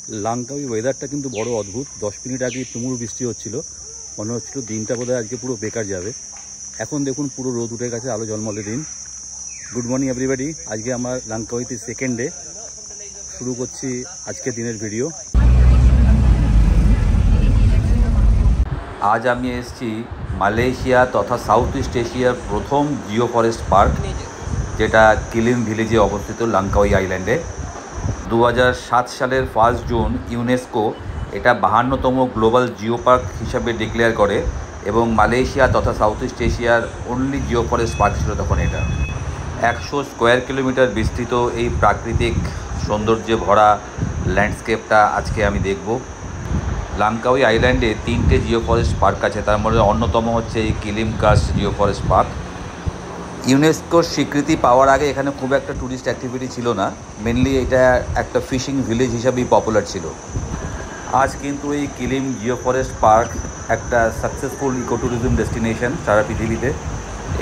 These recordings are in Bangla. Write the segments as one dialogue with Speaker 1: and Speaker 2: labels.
Speaker 1: লাঙ্কাউই ওয়েদারটা কিন্তু বড় অদ্ভুত। 10 মিনিট আগে তুমুল বৃষ্টি হচ্ছিল, মনে হচ্ছিল দিনটা বোধহয় আজকে পুরো বেকার যাবে। এখন দেখুন পুরো রোদ উঠে গেছে, আলো ঝলমলে দিন। Good morning everybody. আজকে আমার লাঙ্কাউইতে সেকেন্ড ডে। শুরু করছি আজকে দিনের ভিডিও। আজ আমি এসেছি মালয়েশিয়া তথা সাউথ ইস্ট এশিয়ার প্রথম জিও ফরেস্ট পার্ক, যেটা কিলিম ভিলেজে অবস্থিত লাঙ্কাউই আইল্যান্ডে। 2007 সালের 1 জুন ইউনেস্কো এটা 52তম গ্লোবাল জিও পার্ক হিসাবে ডিক্লেয়ার করে এবং মালয়েশিয়া তথা সাউথ ইস্ট এশিয়ার অনলি জিও ফরেস্ট পার্ক ছিল তখন এটা। 100 স্কোয়ার কিলোমিটার বিস্তৃত এই প্রাকৃতিক সৌন্দর্যে ভরা ল্যান্ডস্কেপটা আজকে আমি দেখব। লাঙ্কাউই আইল্যান্ডে 3টে জিও ফরেস্ট পার্ক আছে, তার মধ্যে অন্যতম হচ্ছে এই Kilim karst geo forest park. ইউনেস্কোর স্বীকৃতি পাওয়ার আগে এখানে খুব একটা ট্যুরিস্ট অ্যাক্টিভিটি ছিল না, মেনলি এটা একটা ফিশিং ভিলেজ হিসাবেই পপুলার ছিল। আজ কিন্তু এই কিলিম জিও ফরেস্ট পার্ক একটা সাকসেসফুল ইকো ট্যুরিজম ডেস্টিনেশন সারা পৃথিবীতে।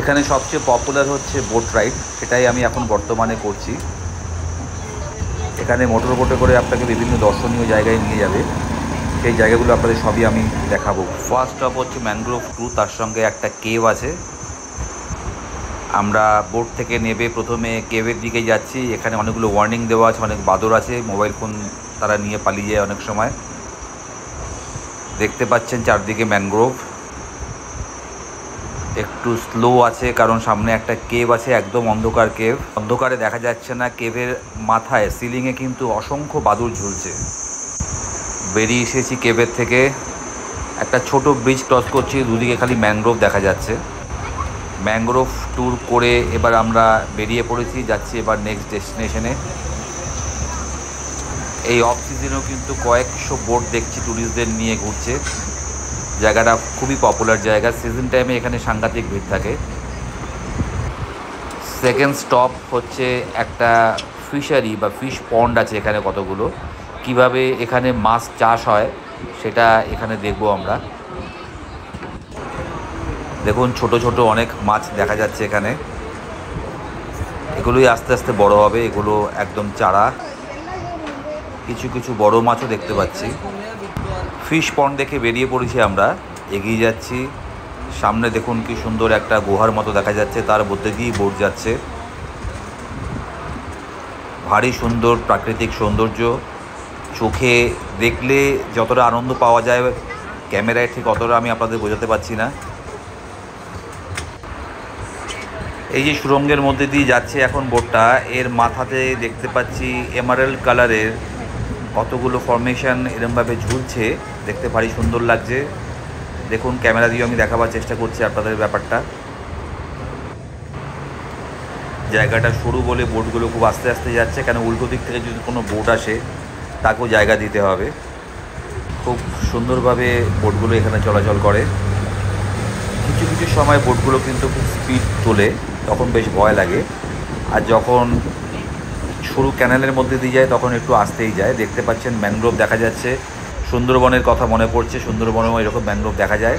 Speaker 1: এখানে সবচেয়ে পপুলার হচ্ছে বোট রাইড, সেটাই আমি এখন বর্তমানে করছি। এখানে মোটর বোটে করে আপনাকে বিভিন্ন দর্শনীয় জায়গায় নিয়ে যাবে, সেই জায়গাগুলো আপনাদের সবই আমি দেখাবো। ফার্স্ট স্টপ হচ্ছে ম্যানগ্রোভ 2, তার সঙ্গে একটা কেভ আছে। আমরা বোট থেকে নেবে প্রথমে কেভের দিকে যাচ্ছি। এখানে অনেকগুলো ওয়ার্নিং দেওয়া আছে, অনেক বাদর আছে, মোবাইল ফোন তারা নিয়ে পালিয়ে যায় অনেক সময়। দেখতে পাচ্ছেন চারদিকে ম্যানগ্রোভ। একটু স্লো আছে কারণ সামনে একটা কেভ আছে, একদম অন্ধকার কেভ, অন্ধকারে দেখা যাচ্ছে না। কেভের মাথায় সিলিংয়ে কিন্তু অসংখ্য বাদুড় ঝুলছে। বেরিয়ে এসেছি কেভের থেকে, একটা ছোট ব্রিজ ক্রস করছি, দুদিকে খালি ম্যানগ্রোভ দেখা যাচ্ছে। ম্যানগ্রোভ ট্যুর করে এবার আমরা বেরিয়ে পড়েছি, যাচ্ছি এবার নেক্সট ডেস্টিনেশনে। এই অফ সিজনেও কিন্তু কয়েকশো বোট দেখছি ট্যুরিস্টদের নিয়ে ঘুরছে। জায়গাটা খুবই পপুলার জায়গা, সিজন টাইমে এখানে সাংঘাতিক ভিড় থাকে। সেকেন্ড স্টপ হচ্ছে একটা ফিশারি বা ফিশ পন্ড আছে এখানে কতগুলো, কিভাবে এখানে মাছ চাষ হয় সেটা এখানে দেখব আমরা। দেখুন ছোট ছোট অনেক মাছ দেখা যাচ্ছে এখানে, এগুলোই আস্তে আস্তে বড় হবে, এগুলো একদম চারা। কিছু কিছু বড় মাছও দেখতে পাচ্ছি। ফিশ পন্ড দেখে বেরিয়ে পড়েছি আমরা, এগিয়ে যাচ্ছি। সামনে দেখুন কি সুন্দর একটা গুহার মতো দেখা যাচ্ছে, তার মধ্যে দিয়েই বোট যাচ্ছে। ভারী সুন্দর প্রাকৃতিক সৌন্দর্য, চোখে দেখলে যতটা আনন্দ পাওয়া যায় ক্যামেরায় ঠিক অতটা আমি আপনাদের বোঝাতে পারছি না। এই যে সুড়ঙ্গের মধ্যে দিয়ে যাচ্ছে এখন বোটটা, এর মাথাতে দেখতে পাচ্ছি এমারেল্ড কালারের কতগুলো ফরমেশন এরমভাবে ঝুলছে, দেখতে ভারী সুন্দর লাগছে। দেখুন ক্যামেরা দিয়ে আমি দেখাবার চেষ্টা করছি আপনাদের ব্যাপারটা। জায়গাটা সরু বলে বোটগুলো খুব আস্তে আস্তে যাচ্ছে, কেন উল্টো দিক থেকে যদি কোনো বোট আসে তাকেও জায়গা দিতে হবে। খুব সুন্দরভাবে বোটগুলো এখানে চলাচল করে। কিছু কিছু সময় বোটগুলো কিন্তু খুব স্পিড তোলে, তখন বেশ ভয় লাগে। আর যখন সরু ক্যানেলের মধ্যে দিয়ে যায় তখন একটু আস্তেই যায়। দেখতে পাচ্ছেন ম্যানগ্রোভ দেখা যাচ্ছে, সুন্দরবনের কথা মনে পড়ছে, সুন্দরবনেও এরকম ম্যানগ্রোভ দেখা যায়।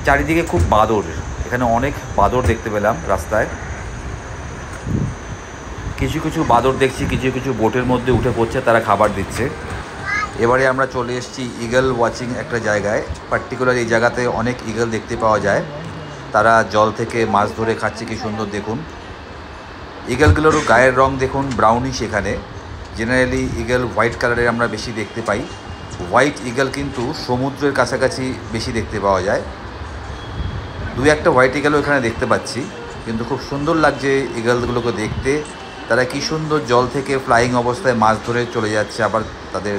Speaker 1: চারিদিকে খুব বাদর, এখানে অনেক বাদর দেখতে পেলাম রাস্তায়। কিছু কিছু বাদর দেখছি কিছু কিছু বোটের মধ্যে উঠে পড়ছে, তারা খাবার দিচ্ছে। এবারে আমরা চলে এসেছি ইগল ওয়াচিং একটা জায়গায়। পার্টিকুলার এই জায়গাতে অনেক ইগল দেখতে পাওয়া যায়, তারা জল থেকে মাছ ধরে খাচ্ছে, কি সুন্দর দেখুন। ইগলগুলোরও গায়ের রং দেখুন ব্রাউনিশ। এখানে জেনারেলি ইগল হোয়াইট কালারের আমরা বেশি দেখতে পাই। হোয়াইট ইগল কিন্তু সমুদ্রের কাছাকাছি বেশি দেখতে পাওয়া যায়। দুই একটা হোয়াইট ইগলও এখানে দেখতে পাচ্ছি, কিন্তু খুব সুন্দর লাগছে ইগলগুলোকে দেখতে। তারা কি সুন্দর জল থেকে ফ্লাইং অবস্থায় মাছ ধরে চলে যাচ্ছে আবার তাদের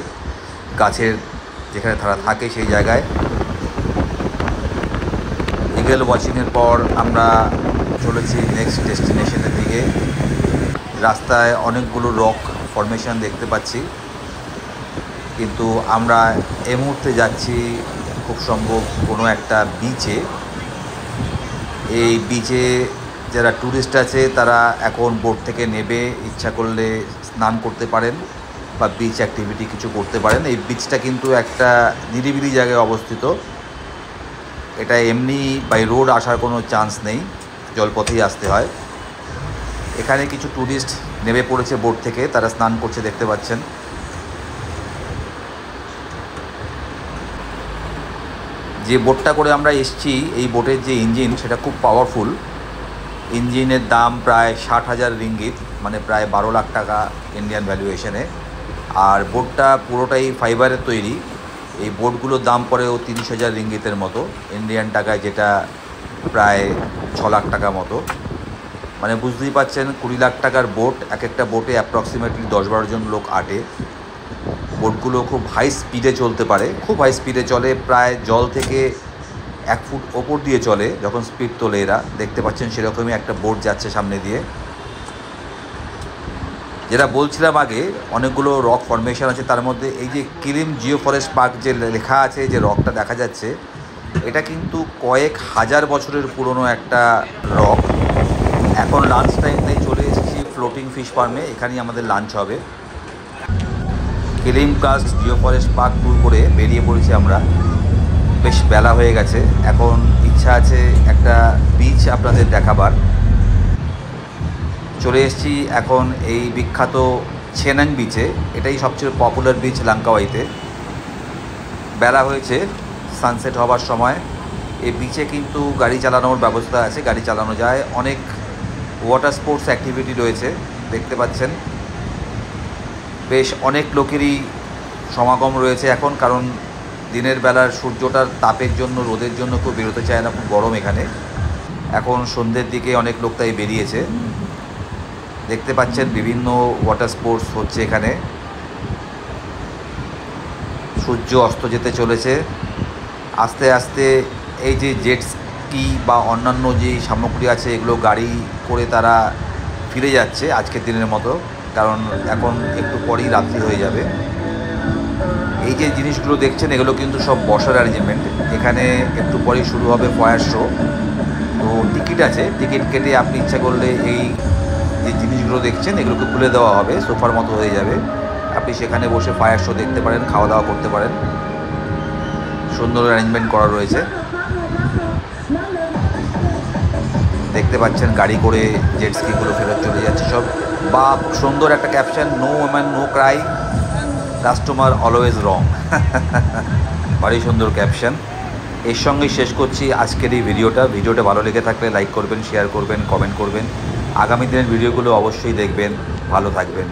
Speaker 1: গাছের যেখানে তারা থাকে সেই জায়গায়। ইগল ওয়াচিংয়ের পর আমরা চলেছি নেক্সট ডেস্টিনেশনের দিকে। রাস্তায় অনেকগুলো রক ফরমেশন দেখতে পাচ্ছি, কিন্তু আমরা এই মুহূর্তে যাচ্ছি খুব সম্ভব কোনো একটা বিচে। এই বিচে যারা ট্যুরিস্ট আছে তারা এখন বোট থেকে নেবে, ইচ্ছা করলে স্নান করতে পারেন বা বিচ অ্যাক্টিভিটি কিছু করতে পারেন। এই বিচটা কিন্তু একটা নিরিবিলি জায়গায় অবস্থিত, এটা এমনি বাই রোড আসার কোনো চান্স নেই, জলপথেই আসতে হয়। এখানে কিছু ট্যুরিস্ট নেমে পড়েছে বোট থেকে, তারা স্নান করছে দেখতে পাচ্ছেন। যে বোটটা করে আমরা এসেছি এই বোটের যে ইঞ্জিন সেটা খুব পাওয়ারফুল। ইঞ্জিনের দাম প্রায় 60,000 রিঙ্গিত, মানে প্রায় 12 লাখ টাকা ইন্ডিয়ান ভ্যালুয়েশনে। আর বোটটা পুরোটাই ফাইবারের তৈরি। এই বোটগুলোর দাম পড়েও 30,000 রিঙ্গিতের মতো ইন্ডিয়ান টাকায়, যেটা প্রায় 6 লাখ টাকা মতো। মানে বুঝতেই পারছেন 20 লাখ টাকার বোট, এক একটা বোটে অ্যাপ্রক্সিমেটলি 10-12 জন লোক আটে। বোটগুলো খুব হাই স্পিডে চলতে পারে, খুব হাই স্পিডে চলে, প্রায় জল থেকে 1 ফুট ওপর দিয়ে চলে যখন স্পিড তোলে এরা। দেখতে পাচ্ছেন সেরকমই একটা বোট যাচ্ছে সামনে দিয়ে। যেটা বলছিলাম আগে, অনেকগুলো রক ফরমেশন আছে, তার মধ্যে এই যে কিলিম জিও ফরেস্ট পার্ক যে লেখা আছে, যে রকটা দেখা যাচ্ছে, এটা কিন্তু কয়েক হাজার বছরের পুরনো একটা রক। এখন লাঞ্চ টাইম নেই, চলে এসেছি ফ্লোটিং ফিশ ফার্মে, এখানেই আমাদের লাঞ্চ হবে। Kilim karst geo forest park tour করে বেরিয়ে পড়েছি আমরা। বেশ বেলা হয়ে গেছে, এখন ইচ্ছা আছে একটা বিচ আপনাদের দেখাবার। চলে এসেছি এখন এই বিখ্যাত ছেনাং বিচে, এটাই সবচেয়ে পপুলার বিচ লাঙ্কাওয়াইতে। বেলা হয়েছে, সানসেট হবার সময়। এই বিচে কিন্তু গাড়ি চালানোর ব্যবস্থা আছে, গাড়ি চালানো যায়। অনেক ওয়াটার স্পোর্টস অ্যাক্টিভিটি রয়েছে, দেখতে পাচ্ছেন। বেশ অনেক লোকেরই সমাগম রয়েছে এখন, কারণ দিনের বেলার সূর্যটার তাপের জন্য, রোদের জন্য কেউ বেরোতে চায় না, খুব গরম এখানে। এখন সন্ধ্যের দিকে অনেক লোক তাই বেরিয়েছে। দেখতে পাচ্ছেন বিভিন্ন ওয়াটার স্পোর্টস হচ্ছে এখানে। সূর্য অস্ত যেতে চলেছে আস্তে আস্তে। এই যে জেট স্কি বা অন্যান্য যে সামগ্রী আছে, এগুলো গাড়ি করে তারা ফিরে যাচ্ছে আজকের দিনের মতো, কারণ এখন একটু পরেই রাত্রি হয়ে যাবে। এই যে জিনিসগুলো দেখছেন, এগুলো কিন্তু সব বসার অ্যারেঞ্জমেন্ট। এখানে একটু পরেই শুরু হবে ফায়ার শো। তো টিকিট আছে, টিকিট কেটে আপনি ইচ্ছা করলে এই যে জিনিসগুলো দেখছেন এগুলোকে খুলে দেওয়া হবে, সোফার মতো হয়ে যাবে। আপনি সেখানে বসে ফায়ার শো দেখতে পারেন, খাওয়া দাওয়া করতে পারেন। সুন্দর অ্যারেঞ্জমেন্ট করা রয়েছে। দেখতে পাচ্ছেন গাড়ি করে জেট স্কিগুলো ফেরত চলে যাচ্ছে সব। বা সুন্দর একটা caption, no woman no cry, customer always wrong. ভারী সুন্দর ক্যাপশন। এর সঙ্গেই শেষ করছি আজকের এই ভিডিওটা ভালো লেগে থাকলে লাইক করবেন, শেয়ার করবেন, কমেন্ট করবেন। আগামী দিনের ভিডিওগুলো অবশ্যই দেখবেন। ভালো থাকবেন।